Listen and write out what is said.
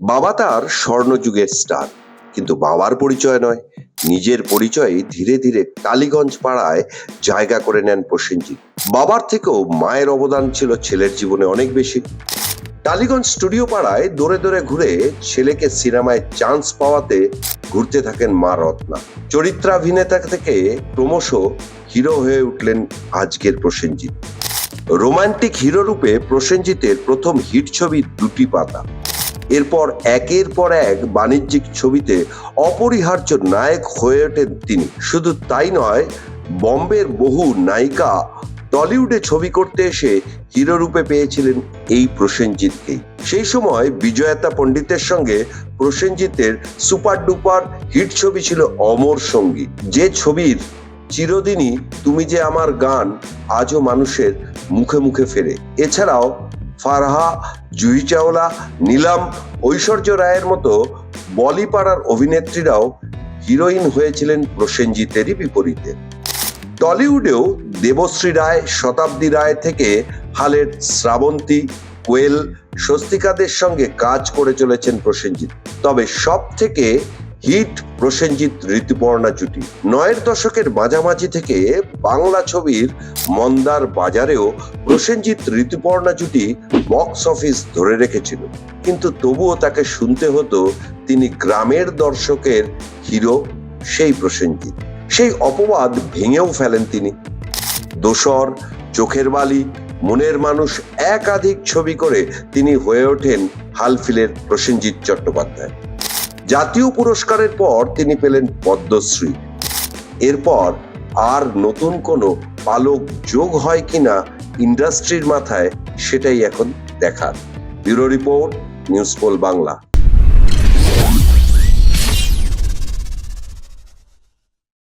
বাবা তার স্বর্ণযুগের স্টার, কিন্তু বাবার পরিচয় নয়, নিজের পরিচয়ে ধীরে ধীরে টালিগঞ্জ পাড়ায় জায়গা করে নেন প্রসেনজিৎ। বাবার থেকেও মায়ের অবদান ছিল ছেলের জীবনে অনেক বেশি। টালিগঞ্জ স্টুডিও পাড়ায় দৌড়ে দৌড়ে ঘুরে ছেলেকে সিনেমায় চান্স পাওয়াতে ঘুরতে থাকেন মা রত্না। চরিত্রাভিনেতা থেকে ক্রমশ হিরো হয়ে উঠলেন আজকের প্রসেনজিৎ। রোমান্টিক হিরো রূপে প্রসেনজিতের প্রথম হিট ছবি দুটি পাতা। এরপর একের পর এক বাণিজ্যিক ছবিতে অপরিহার্য নায়ক হয়ে ওঠেন তিনি। শুধু তাই নয়, বম্বের বহু নায়িকা টলিউডে ছবি করতে এসে হিরো রূপে পেয়েছিলেন এই প্রসেনজিৎকেই। সেই সময় বিজয়তা পণ্ডিতের সঙ্গে প্রসেনজিতের সুপার ডুপার হিট ছবি ছিল অমর সঙ্গী, যে ছবির চিরদিনই তুমি যে আমার গান আজও মানুষের মুখে মুখে ফেরে। এছাড়াও ফারহা, জুহি চাওলা, নীলাম, ঐশ্বর্য রায়ের মতো বলিপাড়ার অভিনেত্রীরাও হিরোইন হয়েছিলেন প্রসেনজিতেরই বিপরীতে। টলিউডেও দেবশ্রী রায়, শতাব্দী রায় থেকে হালের শ্রাবন্তী, কোয়েল, স্বস্তিকাদের সঙ্গে কাজ করে চলেছেন প্রসেনজিৎ। তবে সব থেকে হিট প্রসেনজিৎ ঋতুপর্ণা জুটি। ৯-এর দশকের মাঝামাঝি থেকে বাংলা ছবির মন্দার বাজারেও প্রসেনজিৎ ঋতুপর্ণা জুটি বক্স অফিস ধরে রেখেছিল, কিন্তু তবুও তাকে শুনতে হতো তিনি গ্রামের দর্শকের হিরো, সেই প্রসেনজিৎ। সেই অপবাদ ভেঙেও ফেলেন তিনি। দোসর, চোখের বালি, মনের মানুষ একাধিক ছবি করে তিনি হয়ে ওঠেন হালফিলের প্রসেনজিৎ চট্টোপাধ্যায়। জাতীয় পুরস্কারের পর তিনি পেলেন পদ্মশ্রী। এরপর আর নতুন কোনো পালক যোগ হয় কিনা ইন্ডাস্ট্রির মাথায়, সেটাই এখন দেখার। Bureau report, news pole Bangla.